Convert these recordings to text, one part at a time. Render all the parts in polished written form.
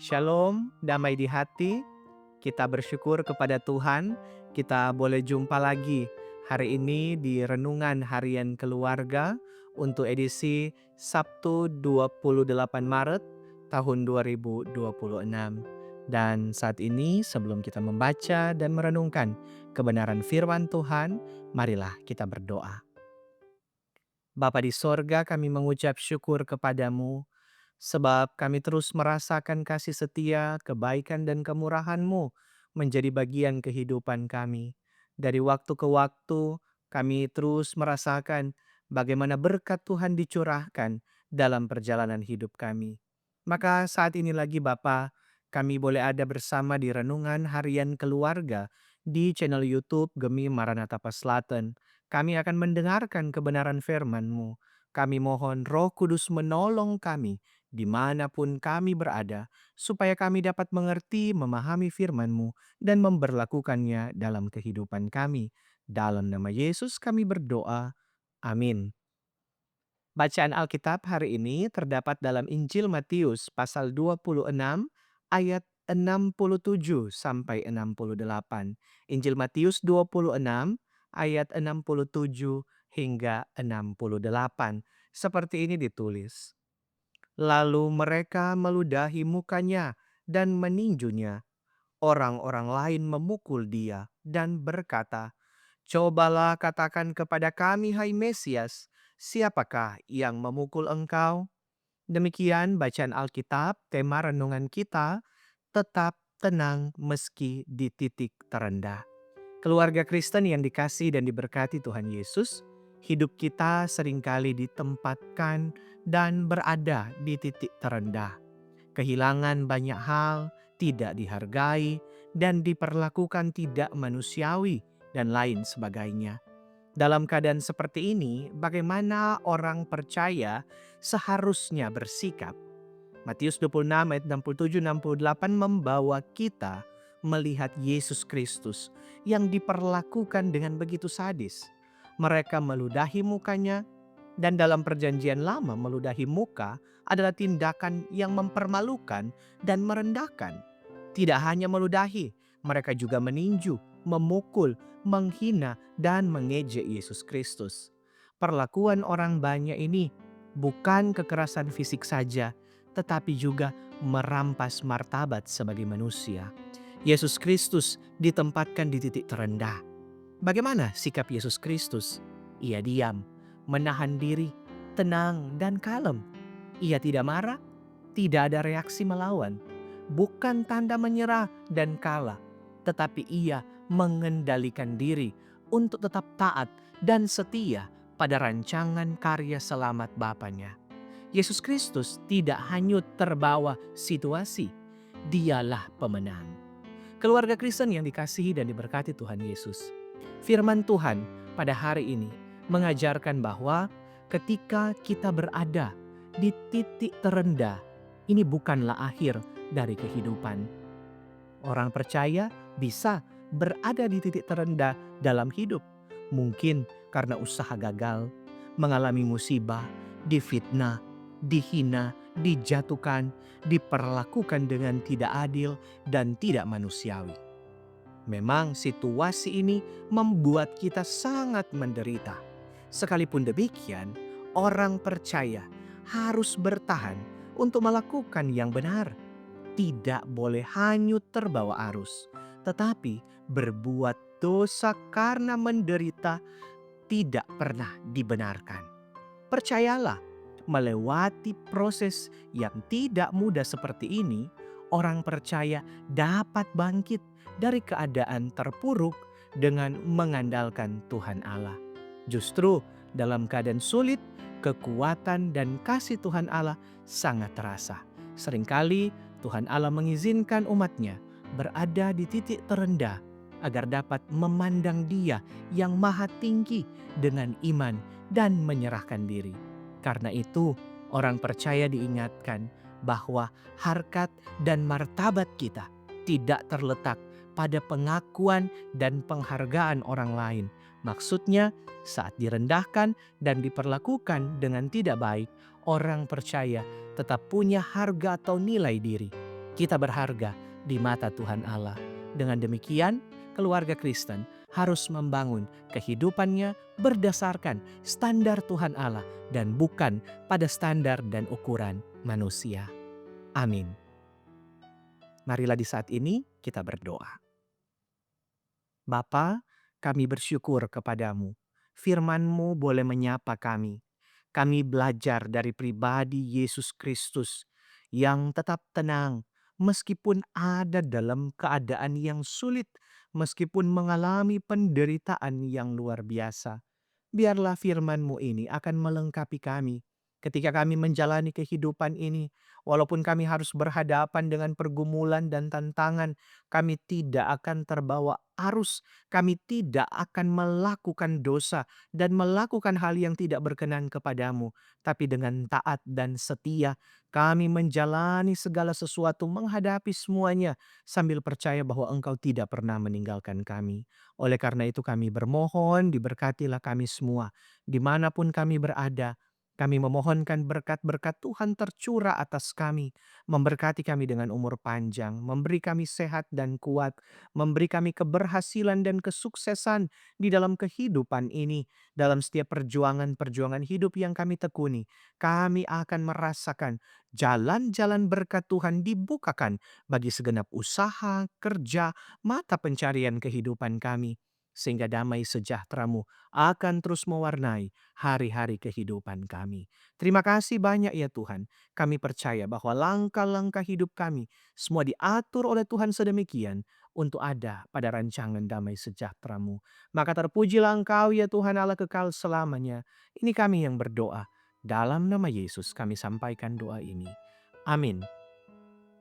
Shalom, damai di hati. Kita bersyukur kepada Tuhan, kita boleh jumpa lagi hari ini di Renungan Harian Keluarga untuk edisi Sabtu 28 Maret tahun 2026. Dan saat ini sebelum kita membaca dan merenungkan kebenaran firman Tuhan, marilah kita berdoa. Bapa di sorga, kami mengucap syukur kepadamu sebab kami terus merasakan kasih setia, kebaikan dan kemurahan-Mu menjadi bagian kehidupan kami. Dari waktu ke waktu, kami terus merasakan bagaimana berkat Tuhan dicurahkan dalam perjalanan hidup kami. Maka saat ini lagi Bapa, kami boleh ada bersama di Renungan Harian Keluarga di channel YouTube Gemi Maranatha Paslaten. Kami akan mendengarkan kebenaran firman-Mu. Kami mohon Roh Kudus menolong kami dimanapun kami berada, supaya kami dapat mengerti, memahami firman-Mu, dan memberlakukannya dalam kehidupan kami. Dalam nama Yesus kami berdoa. Amin. Bacaan Alkitab hari ini terdapat dalam Injil Matius pasal 26 ayat 67 sampai 68. Injil Matius 26 ayat 67 hingga 68. Seperti ini ditulis. Lalu mereka meludahi mukanya dan meninjunya. Orang-orang lain memukul dia dan berkata, "Cobalah katakan kepada kami, hai Mesias, siapakah yang memukul engkau?" Demikian bacaan Alkitab, tema renungan kita, tetap tenang meski di titik terendah. Keluarga Kristen yang dikasihi dan diberkati Tuhan Yesus, hidup kita seringkali ditempatkan dan berada di titik terendah. Kehilangan banyak hal, tidak dihargai, dan diperlakukan tidak manusiawi, dan lain sebagainya. Dalam keadaan seperti ini, bagaimana orang percaya seharusnya bersikap? Matius 26 ayat 67-68 membawa kita melihat Yesus Kristus yang diperlakukan dengan begitu sadis. Mereka meludahi mukanya, dan dalam perjanjian lama meludahi muka adalah tindakan yang mempermalukan dan merendahkan. Tidak hanya meludahi, mereka juga meninju, memukul, menghina, dan mengejek Yesus Kristus. Perlakuan orang banyak ini bukan kekerasan fisik saja, tetapi juga merampas martabat sebagai manusia. Yesus Kristus ditempatkan di titik terendah. Bagaimana sikap Yesus Kristus? Ia diam, menahan diri, tenang dan kalem. Ia tidak marah, tidak ada reaksi melawan. Bukan tanda menyerah dan kalah, tetapi ia mengendalikan diri untuk tetap taat dan setia pada rancangan karya selamat Bapanya. Yesus Kristus tidak hanyut terbawa situasi, dialah pemenang. Keluarga Kristen yang dikasihi dan diberkati Tuhan Yesus. Firman Tuhan pada hari ini mengajarkan bahwa ketika kita berada di titik terendah, ini bukanlah akhir dari kehidupan. Orang percaya bisa berada di titik terendah dalam hidup. Mungkin karena usaha gagal, mengalami musibah, difitnah, dihina, dijatuhkan, diperlakukan dengan tidak adil dan tidak manusiawi. Memang situasi ini membuat kita sangat menderita. Sekalipun demikian, orang percaya harus bertahan untuk melakukan yang benar. Tidak boleh hanyut terbawa arus, tetapi berbuat dosa karena menderita tidak pernah dibenarkan. Percayalah, melewati proses yang tidak mudah seperti ini, orang percaya dapat bangkit dari keadaan terpuruk dengan mengandalkan Tuhan Allah. Justru dalam keadaan sulit, kekuatan dan kasih Tuhan Allah sangat terasa. Seringkali Tuhan Allah mengizinkan umatnya berada di titik terendah agar dapat memandang Dia yang maha tinggi dengan iman dan menyerahkan diri. Karena itu, orang percaya diingatkan bahwa harkat dan martabat kita tidak terletak pada pengakuan dan penghargaan orang lain. Maksudnya, saat direndahkan dan diperlakukan dengan tidak baik, orang percaya tetap punya harga atau nilai diri. Kita berharga di mata Tuhan Allah. Dengan demikian, keluarga Kristen harus membangun kehidupannya berdasarkan standar Tuhan Allah dan bukan pada standar dan ukuran manusia. Amin. Marilah di saat ini kita berdoa. Bapa, kami bersyukur kepadamu. Firman-Mu boleh menyapa kami. Kami belajar dari pribadi Yesus Kristus yang tetap tenang meskipun ada dalam keadaan yang sulit, meskipun mengalami penderitaan yang luar biasa. Biarlah firman-Mu ini akan melengkapi kami ketika kami menjalani kehidupan ini. Walaupun kami harus berhadapan dengan pergumulan dan tantangan, kami tidak akan terbawa arus, kami tidak akan melakukan dosa dan melakukan hal yang tidak berkenan kepadamu. Tapi dengan taat dan setia, kami menjalani segala sesuatu, menghadapi semuanya sambil percaya bahwa Engkau tidak pernah meninggalkan kami. Oleh karena itu kami bermohon, diberkatilah kami semua, dimanapun kami berada. Kami memohonkan berkat-berkat Tuhan tercurah atas kami, memberkati kami dengan umur panjang, memberi kami sehat dan kuat, memberi kami keberhasilan dan kesuksesan di dalam kehidupan ini, dalam setiap perjuangan-perjuangan hidup yang kami tekuni. Kami akan merasakan jalan-jalan berkat Tuhan dibukakan bagi segenap usaha, kerja, mata pencarian kehidupan kami, sehingga damai sejahtera-Mu akan terus mewarnai hari-hari kehidupan kami. Terima kasih banyak ya Tuhan. Kami percaya bahwa langkah-langkah hidup kami semua diatur oleh Tuhan sedemikian untuk ada pada rancangan damai sejahtera-Mu. Maka terpujilah Engkau ya Tuhan Allah kekal selamanya. Ini kami yang berdoa. Dalam nama Yesus kami sampaikan doa ini. Amin.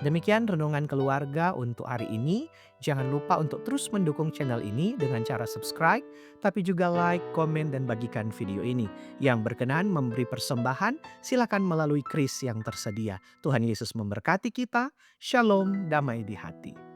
Demikian renungan keluarga untuk hari ini. Jangan lupa untuk terus mendukung channel ini dengan cara subscribe, tapi juga like, komen, dan bagikan video ini. Yang berkenan memberi persembahan, silakan melalui kris yang tersedia. Tuhan Yesus memberkati kita. Shalom, damai di hati.